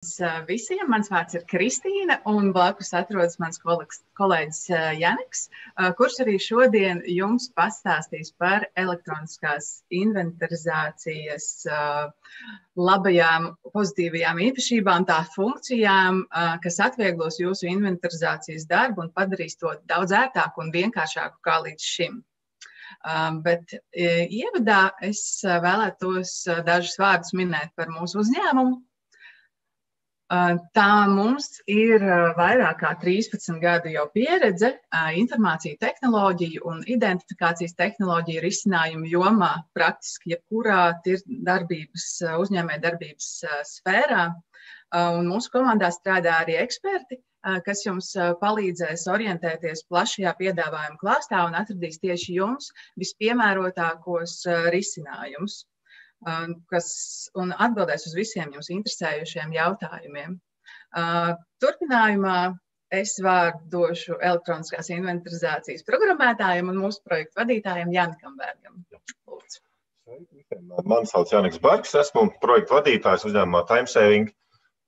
Visiem. Mans vārds ir Kristīna, un blakus atrodas mans kolēģis Janiks, kurš arī šodien jums pastāstīs par elektroniskās inventarizācijas labajām, pozitīvajām īpašībām, tā funkcijām, kas atvieglos jūsu inventarizācijas darbu un padarīs to daudz ērtāku un vienkāršāku kā līdz šim. Bet ievadā es vēlētos dažus vārdus minēt par mūsu uzņēmumu. Tā mums ir vairāk kā 13 gadu jau pieredze informāciju tehnoloģiju un identifikācijas tehnoloģiju risinājumu jomā praktiski jebkurā uzņēmējdarbības sfērā. Un mūsu komandā strādā arī eksperti, kas jums palīdzēs orientēties plašajā piedāvājuma klāstā un atradīs tieši jums vispiemērotākos risinājumus, un atbildēs uz visiem jums interesējušiem jautājumiem. Turpinājumā es vārdu došu elektroniskās inventarizācijas programmētājiem un mūsu projektu vadītājiem Janikam Bergam. Lūdzu. Mani sauc Janiks Bergs, esmu projektu vadītājs uzņēmumā Timesaving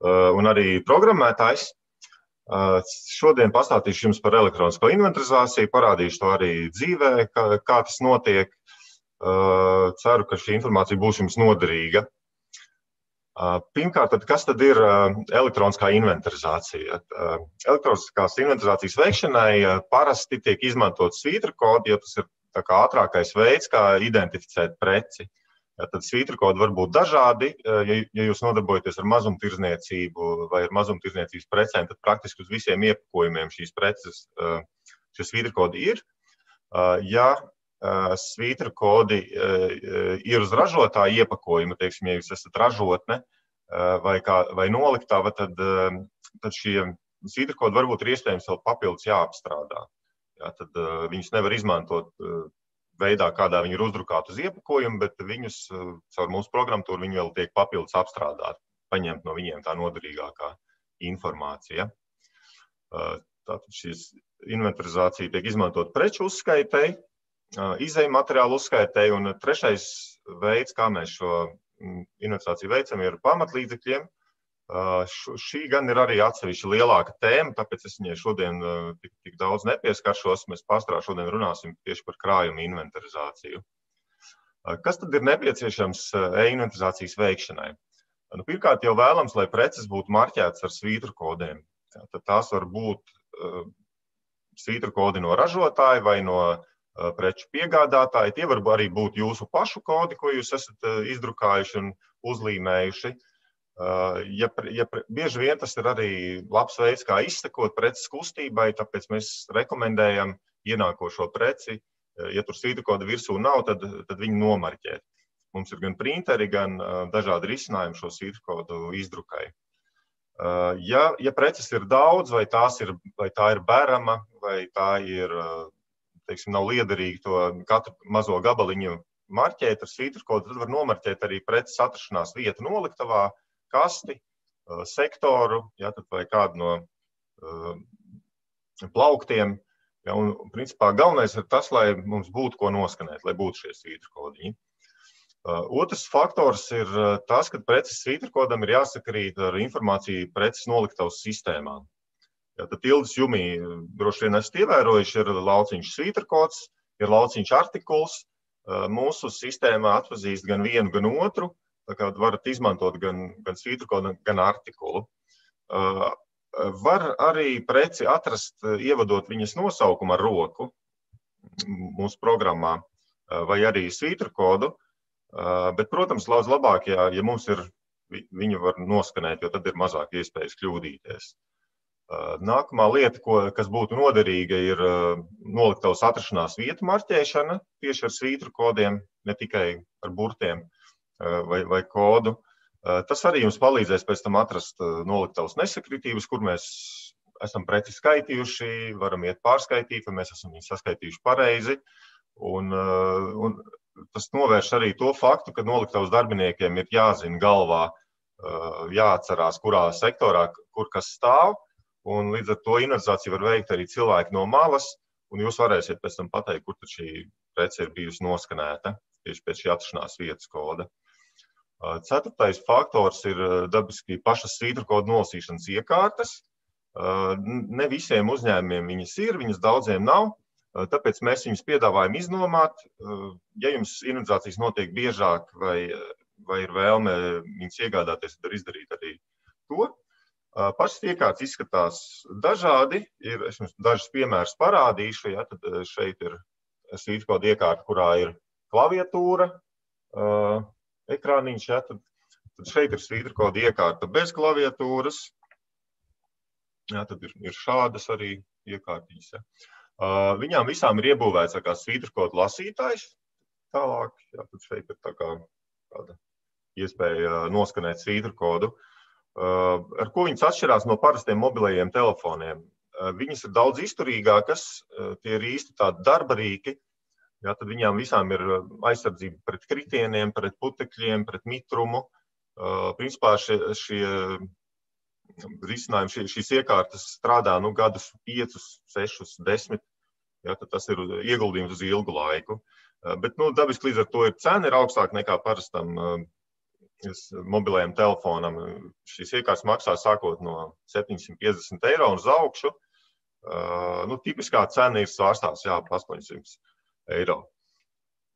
un arī programmētājs. Šodien pastāstīšu jums par elektronisko inventarizāciju, parādīšu to arī dzīvē, kā tas notiek. Ceru, ka šī informācija būs jums noderīga. Pirmkārt, kas tad ir elektroniskā inventarizācija? Elektroniskās inventarizācijas veikšanai parasti tiek izmantot svītrokodi, jo tas ir tā kā ātrākais veids, kā identificēt preci. Tad svītrokodi var būt dažādi. Ja jūs nodarbojaties ar mazumtirdzniecību vai ar mazumtirdzniecības precēm, tad praktiski uz visiem iepakojumiem šīs preces, šie svītrokodi ir. Ja svītrokodi ir uz ražotāja iepakojuma, teiksim, ja jūs esat ražotne vai noliktava, tad šie svītrokodi varbūt ir iespējams vēl papildus jāapstrādā. Tad viņus nevar izmantot veidā, kādā viņi ir uzdrukāti uz iepakojumu, bet viņus caur mūsu programmatūru viņi vēl tiek papildus apstrādāti, paņemt no viņiem tā noderīgākā informācija. Tātad šīs inventarizācija tiek izmantot preču uzskaitei, izēju materiālu uzskaitei, un trešais veids, kā mēs šo inventarizāciju veicam, ir pamatlīdzekļiem. Šī gan ir arī atsevišķi lielāka tēma, tāpēc es viņai šodien tik daudz nepieskaršos. Mēs pārsvarā šodien runāsim tieši par krājumu inventarizāciju. Kas tad ir nepieciešams e-inventarizācijas veikšanai? Pirmkārt, jau vēlams, lai preces būtu marķētas ar svītrokodiem. Tad tās var būt svītrokodi no ražotāja vai no preču piegādātāji. Tie var arī būt jūsu pašu kodi, ko jūs esat izdrukājuši un uzlīmējuši. Bieži vien tas ir arī labs veids, kā izsekot preces kustībai, tāpēc mēs rekomendējam ienākošo preci. Ja tur svītrokoda virsū nav, tad viņu nomarķēt. Mums ir gan printeri, gan dažādi risinājumi šo svītrokodu izdrukai. Ja preces ir daudz, vai tā ir bērama, vai tā ir, teiksim, nav liederīgi to katru mazo gabaliņu marķēt ar svītrokodu, tad var nomarķēt arī preces atrašanās vietu noliktavā, kasti, sektoru, vai kādu no plauktiem. Un, principā, galvenais ir tas, lai mums būtu ko noskanēt, lai būtu šie svītrokodiņi. Otrs faktors ir tas, ka preces svītrokodam ir jāsakrīt ar informāciju preces noliktavas sistēmā. Tad Ildes jumī droši vien esat ievērojuši, ir lauciņš svītrokods, ir lauciņš artikuls. Mūsu sistēmā atpazīst gan vienu, gan otru. Tā kā varat izmantot gan svītrokodu, gan artikulu. Var arī preci atrast, ievadot viņas nosaukumu ar roku mūsu programmā, vai arī svītrokodu. Bet, protams, daudz labāk, ja mums ir, viņu var noskanēt, jo tad ir mazāk iespējas kļūdīties. Nākamā lieta, kas būtu noderīga, ir noliktavas atrašanās vietu marķēšana tieši ar svītrokodiem, ne tikai ar burtiem vai kodu. Tas arī jums palīdzēs pēc tam atrast noliktavas nesakritības, kur mēs esam preci skaitījuši, varam iet pārskaitīt, vai mēs esam viņu saskaitījuši pareizi. Un tas novērš arī to faktu, ka noliktavas darbiniekiem ir jāzina galvā, jāatcerās, kurā sektorā, kur kas stāv. Un līdz ar to inventarizāciju var veikt arī cilvēki no malas, un jūs varēsiet pēc tam pateikt, kur tad šī prece ir bijusi noskanēta, tieši pēc šī atrašanās vietas koda. Ceturtais faktors ir dabiski pašas svītrokodu nolasīšanas iekārtas. Ne visiem uzņēmumiem viņas daudziem nav, tāpēc mēs viņus piedāvājam iznomāt. Ja jums inventarizācijas notiek biežāk vai ir vēlme viņus iegādāties, tad izdarīt arī to. Pašas iekārtas izskatās dažādi. Es jums dažus piemērus parādīšu. Ja, tad šeit ir svītrokodu iekārta, kurā ir klaviatūra, ekrāniņš. Ja, tad šeit ir svītrokodu iekārta bez klaviatūras. Ja, tad ir šādas arī iekārtiņas. Ja. Viņām visām ir iebūvēts svītrokodu lasītājs. Tālāk, ja, tad šeit ir tāda iespēja noskanēt svītrokodu. Ar ko viņas atšķirās no parastiem mobilajiem telefoniem? Viņas ir daudz izturīgākas, tie ir īsti tādi darbarīki, ja, tad viņām visām ir aizsardzība pret kritieniem, pret putekļiem, pret mitrumu. Principā šie risinājumi, šīs iekārtas strādā gadus 5, 6, 10, ja, tad tas ir ieguldījums uz ilgu laiku. Bet dabiski līdz ar to cena ir augstāka nekā parastam mobilajam telefonam. Šīs iekārtas maksā sākot no 750 eiro un uz augšu. Tipiskā cena ir svārstās, jā, 800 eiro.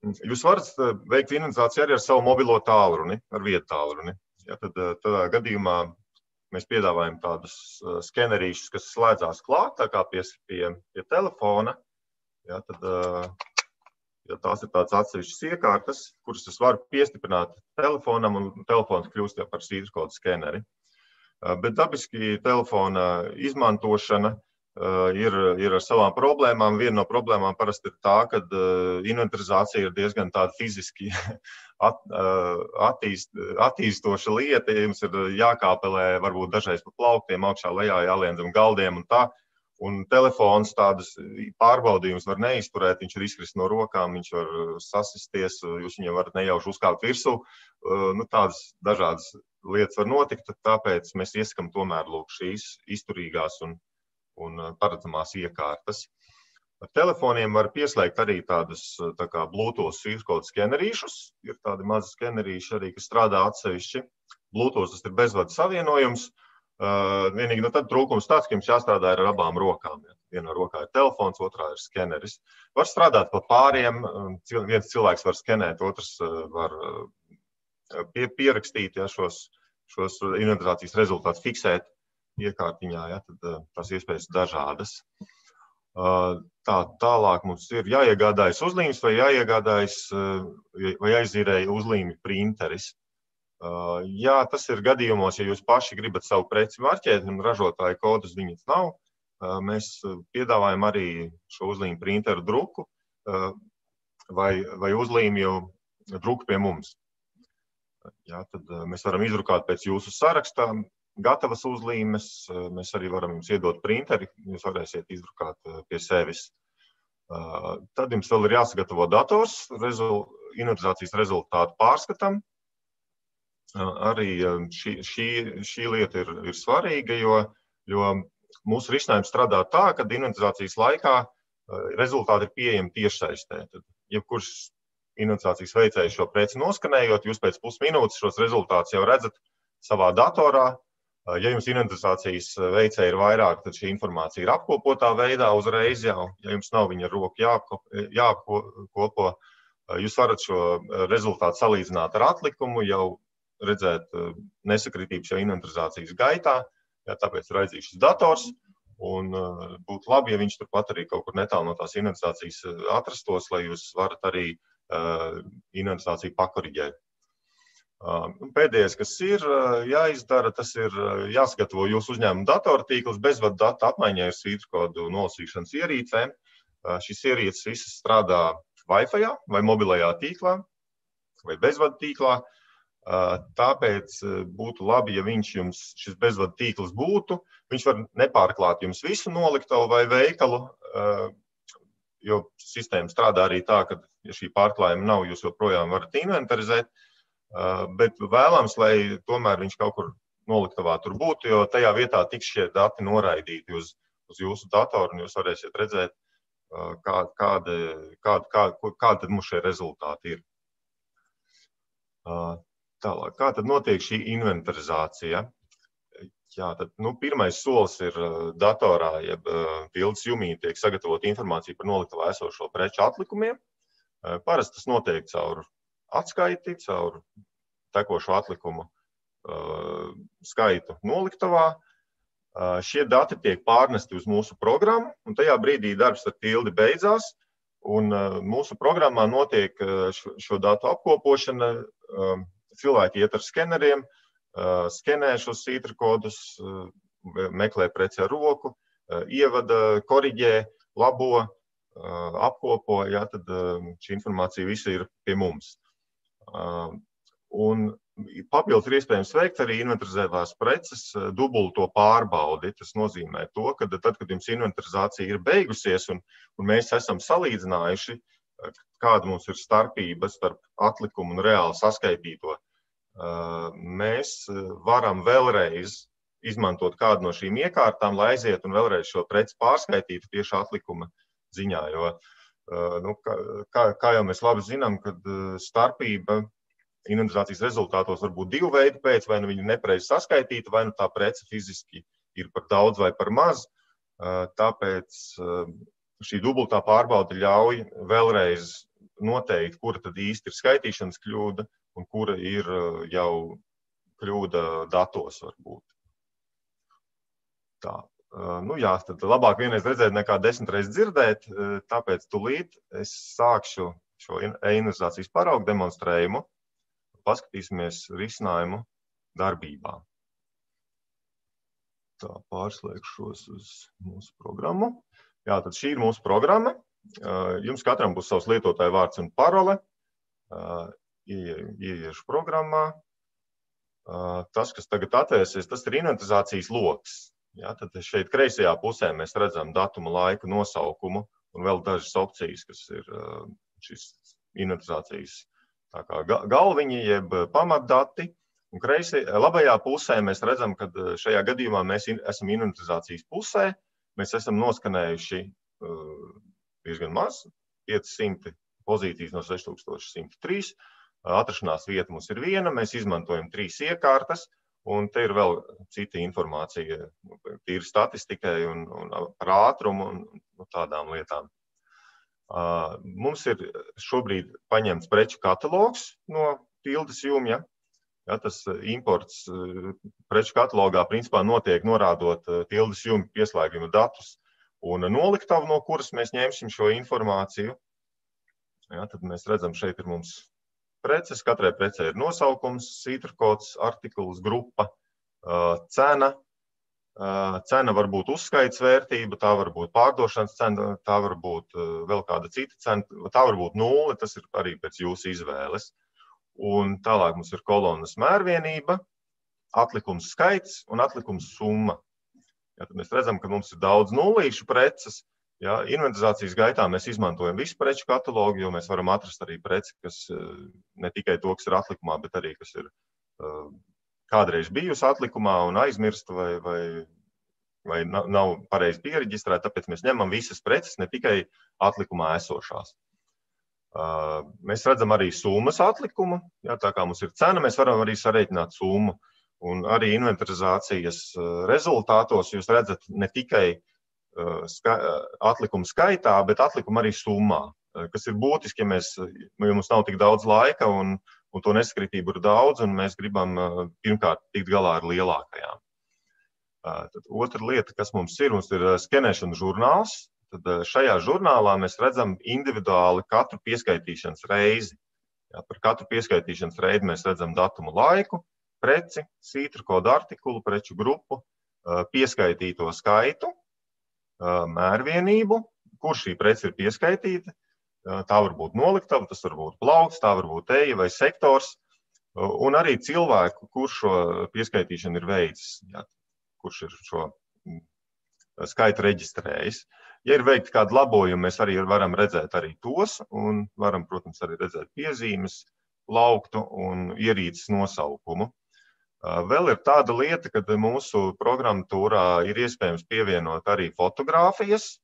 Jūs varat veikt inventarizāciju arī ar savu mobilo tālruni, ar vietu tālruni. Ja, tad tādā gadījumā mēs piedāvājam tādus skenerīšus, kas slēdzās klāt, tā kā pie telefona. Ja, tad ja tās ir tādas atsevišķas iekārtas, kuras es varu piestiprināt telefonam, un telefons kļūst jau par svītrokodu skeneri. Bet dabiski telefona izmantošana ir ar savām problēmām. Viena no problēmām parasti ir tā, ka inventarizācija ir diezgan tāda fiziski attīstoša lieta. Jums ir jākāpelē varbūt dažreiz pa plauktiem, augšā lejā jālien zem galdiem un tā. Un telefons tādas pārbaudījumus var neizturēt, viņš var izkrist no rokām, viņš var sasisties, jūs viņam varat nejauši uzkāpt virsū. Tādas dažādas lietas var notikt, tāpēc mēs iesakam tomēr šīs izturīgās un paredzamās iekārtas. Ar telefoniem var pieslēgt arī tādas tā kā Bluetooth svītrokodu skenerīšus. Ir tādi mazi skenerīši arī, kas strādā atsevišķi. Bluetooth tas ir bezvadu savienojums. Vienīgi tad trūkums tāds, ka jums jāstrādā ar abām rokām. Vienā rokā ir telefons, otrā ir skeneris. Var strādāt pa pāriem, viens cilvēks var skenēt, otrs var pierakstīt šos inventarizācijas rezultātus, fiksēt iekārtiņā, ja, tad tās iespējas dažādas. Tālāk mums ir jāiegādājas uzlīmes vai jāiegādājas vai jāizīrēja uzlīmi printeris. Jā, tas ir gadījumos, ja jūs paši gribat savu preci marķēt un ražotāju kodus viņas nav, mēs piedāvājam arī šo uzlīmu printeru druku vai uzlīmju druku pie mums. Jā, tad mēs varam izdrukāt pēc jūsu sarakstā gatavas uzlīmes, mēs arī varam jums iedot printeri, jūs varēsiet izdrukāt pie sevis. Tad jums vēl ir jāsagatavo dators inventarizācijas rezultātu pārskatam. Arī šī lieta ir svarīga, jo mūsu risinājums strādā tā, ka inventarizācijas laikā rezultāti ir pieejami tiešsaistē. Tad, jebkurš inventarizācijas veicējs šo preci noskanējot, jūs pēc pusminūtes šos rezultātus jau redzat savā datorā. Ja jums inventarizācijas veicēji ir vairāk, tad šī informācija ir apkopotā veidā uzreiz jau. Ja jums nav viņa roku jāapkopo, jūs varat šo rezultātu salīdzināt ar atlikumu, jau redzēt nesakritības jau inventarizācijas gaitā, jā, tāpēc ir vajadzīgs šis dators, un būtu labi, ja viņš turpat arī kaut kur netālu no tās inventarizācijas atrastos, lai jūs varat arī inventarizāciju pakoriģēt. Pēdējais, kas ir jāizdara, tas ir jāsagatavo jūsu uzņēmuma datortīkls bezvadu datu apmaiņai ar svītrokodu nolasīšanas ierīcēm. Šis ierīces visas strādā Wi-Fi vai mobilajā tīklā vai bezvadu tīklā. Tāpēc būtu labi, ja šis bezvadu tīkls būtu. Viņš var nepārklāt jums visu noliktavu vai veikalu, jo sistēma strādā arī tā, ka ja šī pārklājuma nav, jūs joprojām varat inventarizēt, bet vēlams, lai tomēr viņš kaut kur noliktavā tur būtu, jo tajā vietā tiks šie dati noraidīti uz jūsu datoru, un jūs varēsiet redzēt, kādi mums šie rezultāti ir. Tālāk, kā tad notiek šī inventarizācija? Jā, tad, pirmais solis ir datorā, jeb tildes jumī tiek sagatavota informācija par noliktavā esošo preču atlikumiem. Parasti tas notiek caur atskaiti, caur tekošo atlikumu skaitu noliktavā. Šie dati tiek pārnesti uz mūsu programmu, un tajā brīdī darbs ar tildi beidzās, un mūsu programmā notiek šo datu apkopošana. Cilvēki iet ar skeneriem, skenē šos sītra kodus, meklē preci ar roku, ievada, koriģē, labo, apkopo, tad šī informācija visa ir pie mums. Un papildus ir iespējams veikt arī inventarizētās preces dubulto pārbaudi. Tas nozīmē to, ka tad, kad jums inventarizācija ir beigusies un mēs esam salīdzinājuši, kāda mums ir starpība starp atlikumu un reāli saskaitīto, mēs varam vēlreiz izmantot kādu no šīm iekārtām, lai aiziet un vēlreiz šo preci pārskaitītu tieši atlikuma ziņā. Jo, kā jau mēs labi zinām, kad starpība inventarizācijas rezultātos var būt divu veidu pēc, vai nu viņa nepareizi saskaitīta, vai nu tā prece fiziski ir par daudz vai par maz. Tāpēc šī dubultā pārbaude ļauj vēlreiz noteikt, kura tad īsti ir skaitīšanas kļūda un kura ir jau kļūda datos varbūt. Tā. Tad labāk vienreiz redzēt nekā 10 reizes dzirdēt, tāpēc tūlīt es sākšu šo inventarizācijas paraugu demonstrējumu. Paskatīsimies risinājumu darbībā. Tā, pārslēgšos uz mūsu programmu. Jā, tad šī ir mūsu programma. Jums katram būs savs lietotāja vārds un parole. Ieiešu programmā. Tas, kas tagad atvērsies, tas ir inventarizācijas loks. Jā, tad šeit kreisajā pusē mēs redzam datuma, laiku, nosaukumu un vēl dažas opcijas, kas ir šis inventarizācijas galviņi, jeb pamatdati. Un labajā pusē mēs redzam, ka šajā gadījumā mēs esam inventarizācijas pusē. Mēs esam noskanējuši diezgan maz, 500 pozīcijas no 6103. Atrašanās vieta mums ir viena, mēs izmantojam 3 iekārtas, un te ir vēl cita informācija, tīri statistikai un par ātrumu un tādām lietām. Mums ir šobrīd paņemts preču katalogs no tildes jumja. Ja, tas imports preču katalogā principā notiek norādot tildes jumja pieslēguma datus un noliktavu, no kuras mēs ņemsim šo informāciju. Ja, tad mēs redzam, šeit ir mums preces, katrai precei ir nosaukums, sītrkods, artikuls, grupa, cena. Cena var būt uzskaits vērtība, tā var būt pārdošanas cena, tā var būt vēl kāda cita cena, tā var būt 0, tas ir arī pēc jūsu izvēles. Un tālāk mums ir kolonas mērvienība, atlikums skaits un atlikums summa. Ja, tad mēs redzam, ka mums ir daudz nullīšu preces. Ja, inventarizācijas gaitā mēs izmantojam visu preču katalogu, jo mēs varam atrast arī preci, kas ne tikai to, kas ir atlikumā, bet arī, kas ir kādreiz bijusi atlikumā un aizmirsta vai nav pareizi piereģistrēta, tāpēc mēs ņemam visas preces, ne tikai atlikumā esošās. Mēs redzam arī summas atlikumu, ja, tā kā mums ir cena, mēs varam arī sarēķināt summu. Un arī inventarizācijas rezultātos jūs redzat ne tikai atlikumu skaitā, bet atlikumu arī summā, kas ir būtiski, ja mums nav tik daudz laika un to nesakritību ir daudz, un mēs gribam pirmkārt tikt galā ar lielākajām. Tad otra lieta, kas mums ir skenēšana žurnāls. Tad šajā žurnālā mēs redzam individuāli katru pieskaitīšanas reizi. Ja, par katru pieskaitīšanas reizi mēs redzam datumu, laiku, preci, sītrakodu artikulu, preču grupu, pieskaitīto skaitu, mērvienību, kur šī prece ir pieskaitīta. Tā var būt noliktava, tas var būt plaukts, tā var būt eja vai sektors, un arī cilvēku, kurš šo pieskaitīšanu ir veicis, ja, kurš ir šo skaitu reģistrējis. Ja ir veikti kādi labojumi, mēs arī varam redzēt arī tos, un varam, protams, arī redzēt piezīmes, plauktu un ierīces nosaukumu. Vēl ir tāda lieta, ka mūsu programmatūrā ir iespējams pievienot arī fotogrāfijas.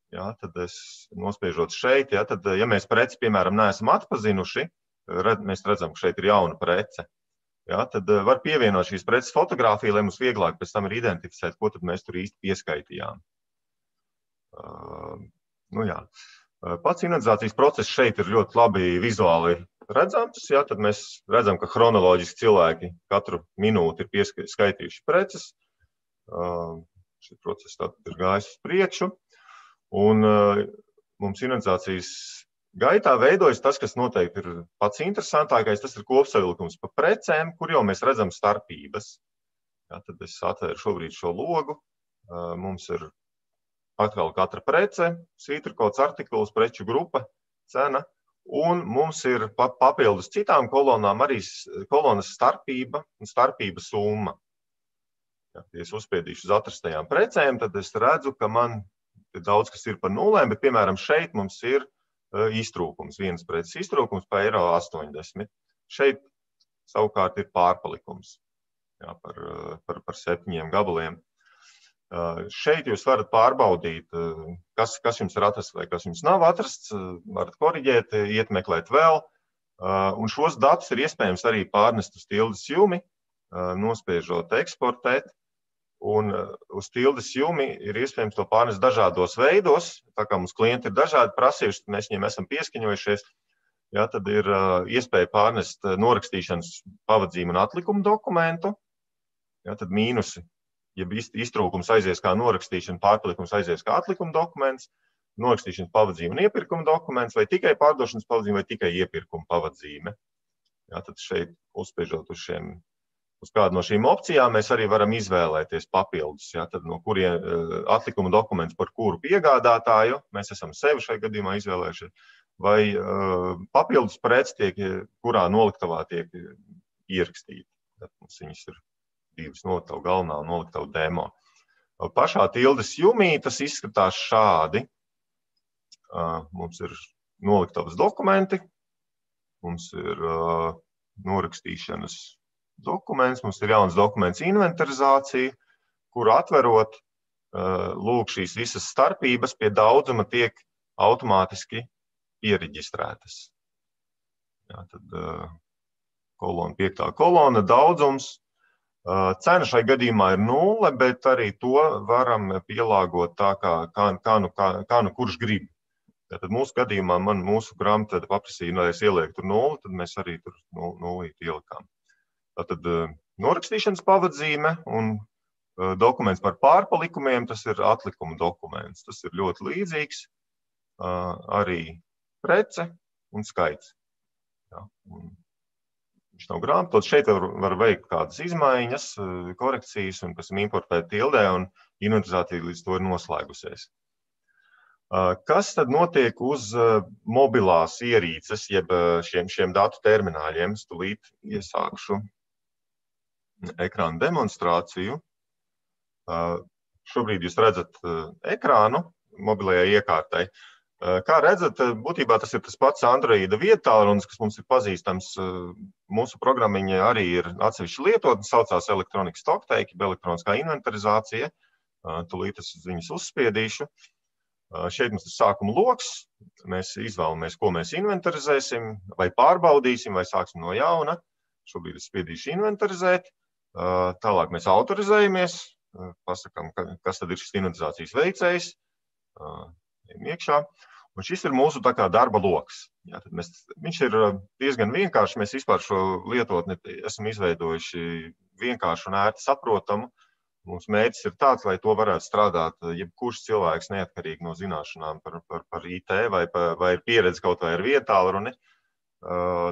Ja, tad es nospiežot šeit, ja mēs preci, piemēram, neesam atpazinuši, mēs redzam, ka šeit ir jauna prece. Ja, tad var pievienot šīs preces fotogrāfiju, lai mums vieglāk pēc tam ir identificēt, ko tad mēs tur īsti pieskaitījām. Nu jā. Pats inventarizācijas process šeit ir ļoti labi vizuāli redzams. Ja, tad mēs redzam, ka chronoloģiski cilvēki katru minūti ir pieskaitījuši preces. Šis process tātad ir gājis uz priekšu. Un mums inventarizācijas gaitā veidojas tas, kas noteikti ir pats interesantākais. Tas ir kopsavilkums pa precēm, kur jau mēs redzam starpības. Ja, tad es atvēru šobrīd šo logu. Mums ir atkal katra prece, svītrkods, artikls, preču grupa, cena. Un mums ir papildus citām kolonām arī kolonas starpība un starpības summa. Ja es uzspiedīšu uz atrastajām precēm, tad es redzu, ka man daudz kas ir par nulēm, bet, piemēram, šeit mums ir iztrūkums, vienas preces iztrūkums par €80. Šeit savukārt ir pārpalikums, ja, par 7 gabaliem. Šeit jūs varat pārbaudīt, kas jums ir atrasts vai kas jums nav atrasts, varat koriģēt, ietmeklēt vēl, un šos datus ir iespējams arī pārnest uz tildes jumi, nospiežot eksportēt, un uz tildes jumi ir iespējams to pārnest dažādos veidos, tā kā mums klienti ir dažādi prasījuši, mēs viņiem esam pieskaņojušies, ja, tad ir iespēja pārnest norakstīšanas pavadzījumu un atlikumu dokumentu, ja, tad mīnusi. Ja iztrūkums aizies kā norakstīšana, pārpalikums aizies kā atlikuma dokuments, norakstīšanas pavadzīme un iepirkuma dokuments, vai tikai pārdošanas pavadzīme, vai tikai iepirkuma pavadzīme. Ja, tad šeit uzspiežot uz kādu no šīm opcijām, mēs arī varam izvēlēties papildus, ja, tad no kuriem atlikuma dokuments par kuru piegādātāju, mēs esam sevi šajā gadījumā izvēlējuši, vai papildus preci, kurā noliktavā tiek ierakstīti. Tad mums viņas ir divas noliktavu galvenā un noliktavu demo. Pašā tildes jumī tas izskatās šādi. Mums ir noliktavas dokumenti, mums ir norakstīšanas dokuments, mums ir jauns dokuments inventarizācija, kuru atverot, lūk, šīs visas starpības pie daudzuma tiek automātiski iereģistrētas. Jā, tad kolona, 5. kolona, daudzums. Cena šai gadījumā ir 0, bet arī to varam pielāgot tā, kā nu kurš grib. Tad mūsu gadījumā mūsu grāmata paprasīja, lai es ielieku tur 0, tad mēs arī tur 0 ielikām. Tātad norakstīšanas pavadzīme un dokuments par pārpalikumiem, tas ir atlikuma dokuments. Tas ir ļoti līdzīgs, arī prece un skaits. Ja, un viņš nav grāmatots. Šeit var veikt kādas izmaiņas, korekcijas, un pēc tam importēt tildē, un inventarizācija līdz to ir noslēgusies. Kas tad notiek uz mobilās ierīces, jeb šiem datu termināļiem? Es tūlīt iesākšu ekrāna demonstrāciju. Šobrīd jūs redzat ekrānu mobilajai iekārtai. Kā redzat, būtībā tas ir tas pats Androida viedtālrunis, kas mums ir pazīstams. Mūsu programmiņa arī ir atsevišķa lietotne, saucās Electronic Stocktake, elektroniskā inventarizācija. Tūlīt es viņas uzspiedīšu. Šeit mums ir sākuma loks. Mēs izvēlamies, ko mēs inventarizēsim, vai pārbaudīsim, vai sāksim no jauna. Šobrīd es spiedīšu inventarizēt. Tālāk mēs autorizējamies, pasakām, kas tad ir šis inventarizācijas veicējs. Iekšā. Un šis ir mūsu tā kā darba loks. Ja, viņš ir diezgan vienkārši. Mēs vispār šo lietotni esam izveidojuši vienkārši un ērti saprotamu. Mūsu mērķis ir tāds, lai to varētu strādāt jebkurš cilvēks neatkarīgi no zināšanām par IT vai ir pieredze kaut vai ar viedtālruni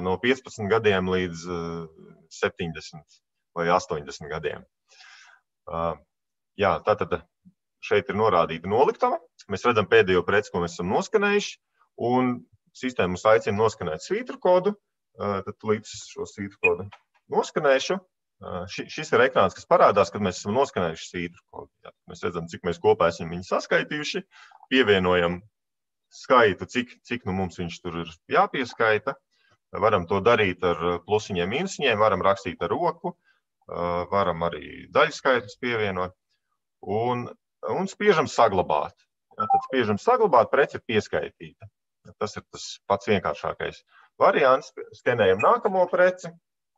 no 15 gadiem līdz 70 vai 80 gadiem. Jā, tātad šeit ir norādīta noliktava. Mēs redzam pēdējo preci, ko mēs esam noskanējuši, un sistēma mums aicina noskanēt svītrukodu. Tad līdz šo svītrukodu noskanēšu. Šis ir ekrāns, kas parādās, kad mēs esam noskanējuši svītrukodu. Mēs redzam, cik mēs kopā esam viņu saskaitījuši, pievienojam skaitu, cik nu mums viņš tur ir jāpieskaita. Varam to darīt ar plusiņiem, mīnusiņiem, varam rakstīt ar roku, varam arī daļskaitus pievienot un spiežam saglabāt. Tad spiežam saglabāt, prece ir pieskaitīta. Tas ir tas pats vienkāršākais variants. Skenējam nākamo preci.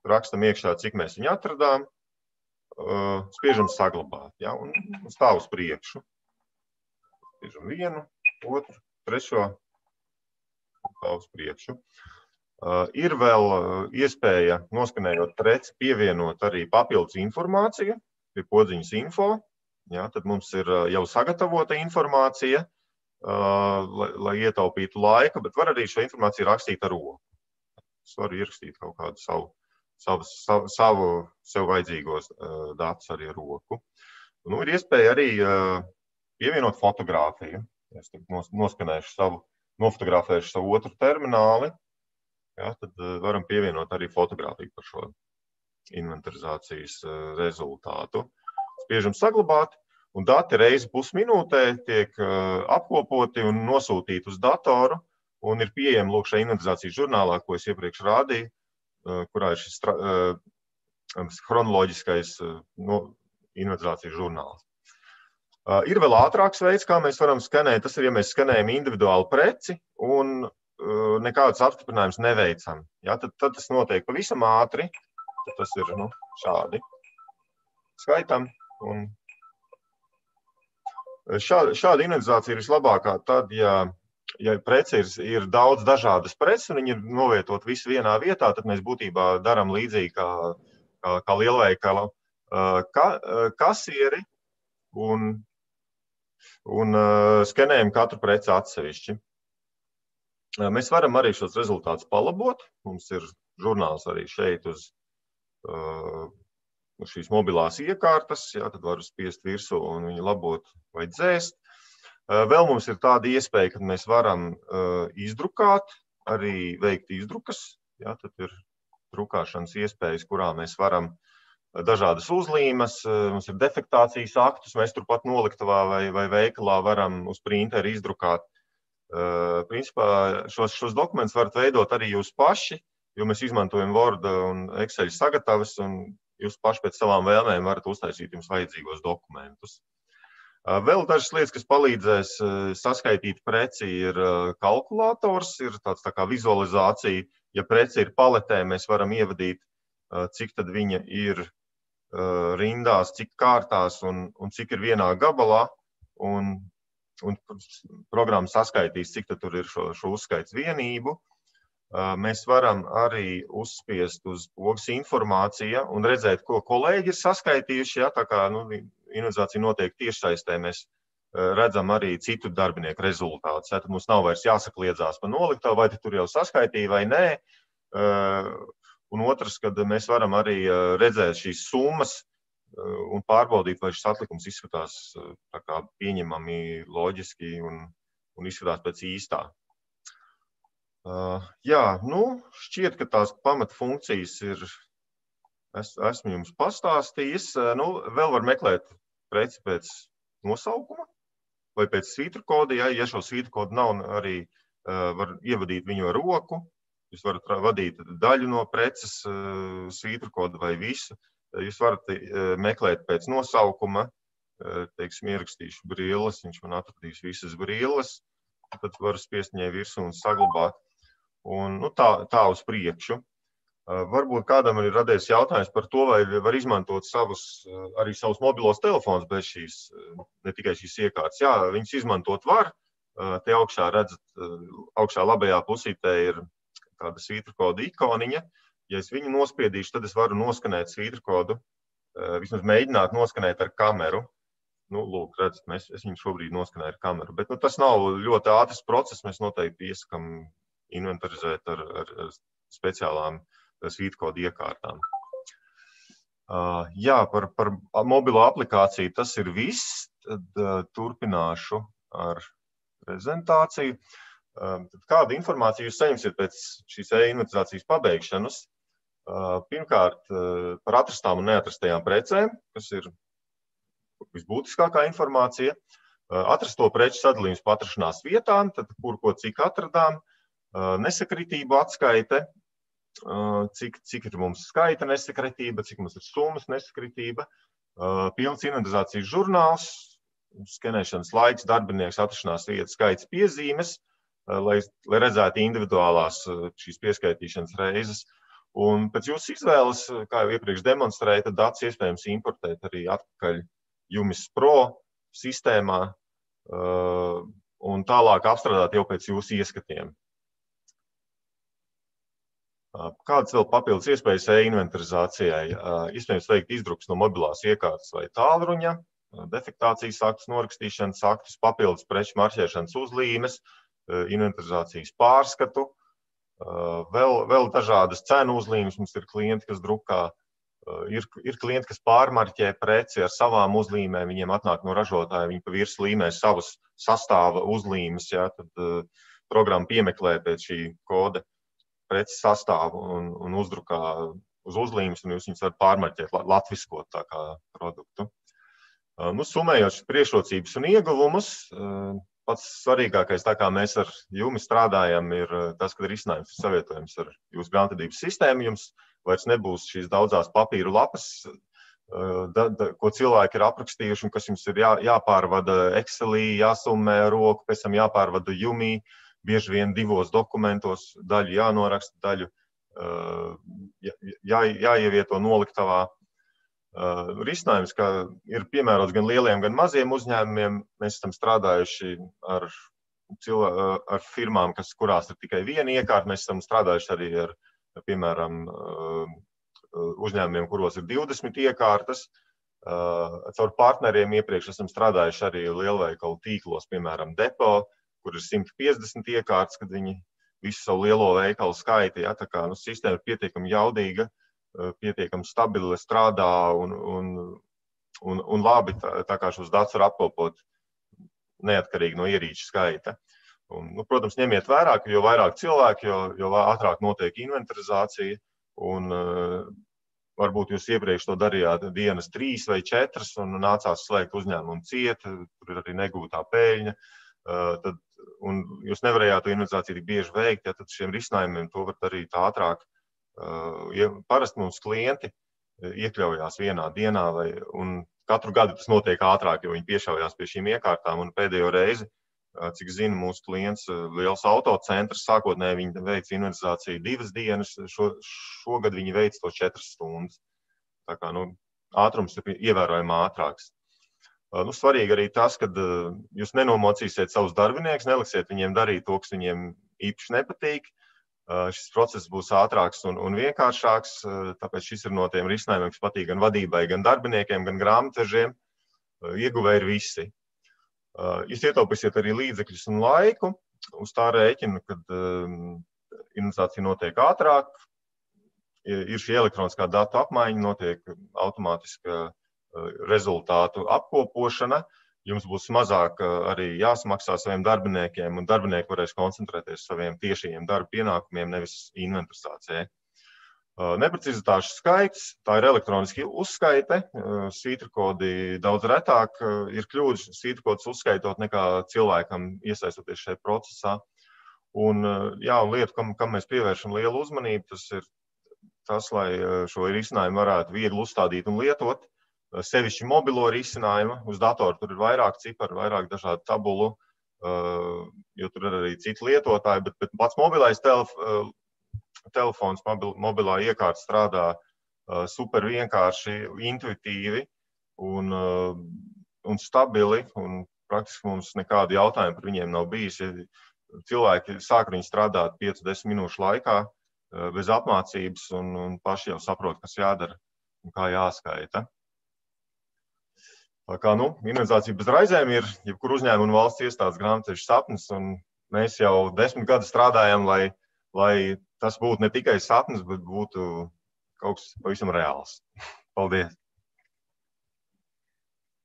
rakstam iekšā, cik mēs viņu atradām, spiežam saglabāt, ja, un stāv uz priekšu. Spiežam vienu, otru, trešo, stāv uz priekšu. Ir vēl iespēja, noskanējot preci, pievienot arī papildus informāciju pie podziņas info. Ja, tad mums ir jau sagatavota informācija, lai ietaupītu laika, bet var arī šo informāciju rakstīt ar roku. Es varu ierakstīt kaut kādu savu sev vajadzīgos datus arī ar roku. Nu, ir iespēja arī pievienot fotogrāfiju. Es nofotografēšu savu otru termināli, ja, tad varam pievienot arī fotogrāfiju par šo inventarizācijas rezultātu. Spiežam saglabāt, un dati reizi pusminūtē tiek apkopoti un nosūtīti uz datoru, un ir pieejami lūk šajā inventarizācijas žurnālā, ko es iepriekš rādīju, kurā ir šis chronoloģiskais inventarizācijas žurnāls. Ir vēl ātrāks veids, kā mēs varam skanēt. Tas ir, ja mēs skanējam individuālu preci un nekādas apstiprinājumus neveicam. Ja, tad tas notiek pavisam ātri. Tad tas ir šādi. Skaitam. Un šāda inventarizācija ir vislabākā tad, ja prece ir daudz dažādas preces un viņi ir novietot visu vienā vietā, tad mēs būtībā darām līdzīgi kā lielveikala kasieri un skenējam katru preci atsevišķi. Mēs varam arī šos rezultātus palabot. Mums ir žurnāls arī šeit uz šīs mobilās iekārtas, jā, tad varu spiest virsū un viņu labot vai dzēst. Vēl mums ir tāda iespēja, ka mēs varam izdrukāt, arī veikt izdrukas. Jā, tad ir drukāšanas iespējas, kurā mēs varam dažādas uzlīmes, mums ir defektācijas aktus, mēs turpat noliktavā vai veikalā varam uz printeri izdrukāt. Principā šos dokumentus varat veidot arī jūs paši, jo mēs izmantojam Word un Excel sagatavas, un jūs paši pēc savām vēlmēm varat uztaisīt jums vajadzīgos dokumentus. Vēl dažas lietas, kas palīdzēs saskaitīt preci, ir kalkulators, ir tāds tā kā vizualizācija. Ja preci ir paletē, mēs varam ievadīt, cik tad viņa ir rindās, cik kārtās un cik ir vienā gabalā, un programma saskaitīs, cik tad tur ir šo uzskaits vienību. Mēs varam arī uzspiest uz pogas informāciju un redzēt, ko kolēģi ir saskaitījuši. Ja, tā kā inventarizācija notiek tiešsaistē, mēs redzam arī citu darbinieku rezultātus. Ja, tad mums nav vairs jāsakliedzās pa noliktavu, vai tur jau saskaitīja vai nē. Un otrs, kad mēs varam arī redzēt šīs summas un pārbaudīt, vai šis atlikums izskatās tā kā pieņemami, loģiski un izskatās pēc īstā. Jā, šķiet, ka tās pamatfunkcijas esmu jums pastāstījis. Vēl var meklēt preci pēc nosaukuma vai pēc svītrukoda. Ja šo svītrukodu nav, arī var ievadīt viņu ar roku. Jūs varat vadīt daļu no preces svītrukoda vai visu. Jūs varat meklēt pēc nosaukuma. Teiksim, ierakstīšu brilles, viņš man atradīs visas brilles. Tad varu spiest viņai virsū un saglabāt. Un, tā uz priekšu. Varbūt kādam ir radies jautājums par to, vai var izmantot arī savus mobilos telefonus bez šīs, ne tikai šīs iekārtas. Jā, viņus izmantot var. Te augšā redzat, augšā labajā pusītē ir kāda svītrukoda ikoniņa. Ja es viņu nospiedīšu, tad es varu noskanēt svītrukodu, vismaz mēģināt noskanēt ar kameru. Lūk, redzat, es viņu šobrīd noskanēju ar kameru. Bet tas nav ļoti ātrs process, mēs noteikti iesakam inventarizēt ar speciālām svītkodu iekārtām. Jā, par mobilo aplikāciju tas ir viss. Tad turpināšu ar prezentāciju. Tad kādu informāciju jūs saņemsiet pēc šīs inventarizācijas pabeigšanas? Pirmkārt, par atrastām un neatrastajām precēm, kas ir visbūtiskākā informācija. Atrasto preču sadalījums pa atrašanās vietām, tad kur ko cik atradām. Nesakritību atskaite, cik ir mums skaita nesakritība, cik mums ir summas nesakritība, pilns inventarizācijas žurnāls, skenēšanas laiks, darbinieks, atrašanās vietas, skaits, piezīmes, lai redzētu individuālās šīs pieskaitīšanas reizes. Un pēc jūsu izvēles, kā jau iepriekš demonstrēja, tad datus iespējams importēt arī atpakaļ Jumis Pro sistēmā un tālāk apstrādāt jau pēc jūsu ieskatiem. Kādas vēl papildus iespējas e-inventarizācijai? Iespējams veikt izdrukas no mobilās iekārtas vai tālruņa, defektācijas aktus, norakstīšanas aktus, papildus preču marķēšanas uzlīmes, inventarizācijas pārskatu, vēl dažādas cenu uzlīmes. Mums ir klienti, kas drukā, ir klienti, kas pārmarķē preci ar savām uzlīmēm, viņiem atnāk no ražotāja, viņi pa virs līmē savas sastāva uzlīmes, tad programma piemeklē pēc šī koda preces sastāvu un uzdrukā uz uzlīmes, un jūs viņus varat pārmarķēt, latviskot tā kā produktu. Summējot šīs priekšrocības un ieguvumus, pats svarīgākais, tā kā mēs ar Jumi strādājam, ir tas, ka risinājums ir savietojams ar jūsu grāmatvedības sistēmu. Jums vairs nebūs šīs daudzās papīru lapas, ko cilvēki ir aprakstījuši un kas jums ir jāpārvada Excelī, jāsummē roku, pēc tam jāpārvada Jumī. Bieži vien 2 dokumentos, daļu jānoraksta, daļu jāievieto noliktavā. Risinājums, ka ir piemērots gan lieliem, gan maziem uzņēmumiem. Mēs esam strādājuši ar firmām, kurās ir tikai viena iekārta. Mēs esam strādājuši arī ar, piemēram, uzņēmumiem, kuros ir 20 iekārtas. Caur partneriem iepriekš esam strādājuši arī lielveikalu tīklos, piemēram, Depo, kur ir 150 iekārtas, kad viņi visu savu lielo veikalu skaita. Tā kā sistēma ir pietiekami jaudīga, pietiekami stabili strādā un labi, tā kā šos datus var apkopot neatkarīgi no ierīču skaita. Protams, ņemiet vērā, ka jo vairāk cilvēki, jo ātrāk notiek inventarizācija, un varbūt jūs iepriekš to darījāt dienas 3 vai 4, un nācās slēgt uzņēmumu ciet, tur ir arī negūtā peļņa. Un jūs nevarējāt to inventarizāciju tik bieži veikt, tad šiem risinājumiem to var darīt ātrāk. Parasti mums klienti iekļaujās vienā dienā, un katru gadu tas notiek ātrāk, jo viņi piešaujās pie šīm iekārtām, un pēdējo reizi, cik zinu, mūsu klients liels autocentrs, sākotnēji viņi veic inventarizāciju 2 dienas, šogad viņi veic to 4 stundas. Tā kā, ātrums ir ievērojami ātrāks. Svarīgi arī tas, ka jūs nenomocīsiet savus darbiniekus, neliksiet viņiem darīt to, kas viņiem īpaši nepatīk. Šis process būs ātrāks un vienkāršāks, tāpēc šis ir no tiem risinājumiem, kas patīk gan vadībai, gan darbiniekiem, gan grāmatvežiem. Ieguvēji ir visi. Jūs ietaupīsiet arī līdzekļus un laiku uz tā rēķina, kad inventarizācija notiek ātrāk, ir šī elektroniskā datu apmaiņa, notiek automātiska rezultātu apkopošana, jums būs mazāk arī jāsamaksā saviem darbiniekiem, un darbinieki varēs koncentrēties saviem tiešajiem darba pienākumiem, nevis inventarizācijai. Neprecizitāšu skaits, tā ir elektroniski uzskaite, svītrkodi daudz retāk ir kļūdas svītrkodus uzskaitot nekā cilvēkam iesaistoties šajā procesā. Un lieta, kam mēs pievēršam lielu uzmanību, tas ir tas, lai šo risinājumu varētu viegli uzstādīt un lietot. Sevišķi mobilo risinājumu, uz datoru tur ir vairāk ciparu, vairāk dažādu tabulu, jo tur ir arī citi lietotāji, bet pats mobilais telefons, mobilā iekārta strādā super vienkārši, intuitīvi un stabili, un praktiski mums nekādu jautājumu par viņiem nav bijis. Ja cilvēki sāk viņi strādāt 5-10 minūšu laikā bez apmācības un paši jau saprot, kas jādara un kā jāskaita. Tā kā, inventarizācija bez raizēm ir jebkur uzņēmuma un valsts iestādes grāmatveža sapnis, un mēs jau 10 gadus strādājam, lai tas būtu ne tikai sapnis, bet būtu kaut kas pavisam reāls. Paldies!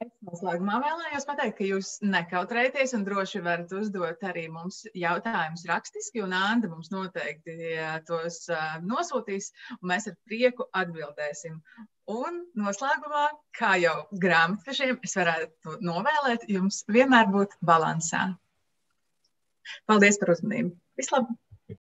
Es noslēgumā vēlējos pateikt, ka jūs nekautrēties un droši varat uzdot arī mums jautājumus rakstiski, un Anda mums noteikti tos nosūtīs, un mēs ar prieku atbildēsim. Un noslēgumā, kā jau grāmatvežiem, es varētu novēlēt jums vienmēr būt balansā. Paldies par uzmanību! Vislabāk!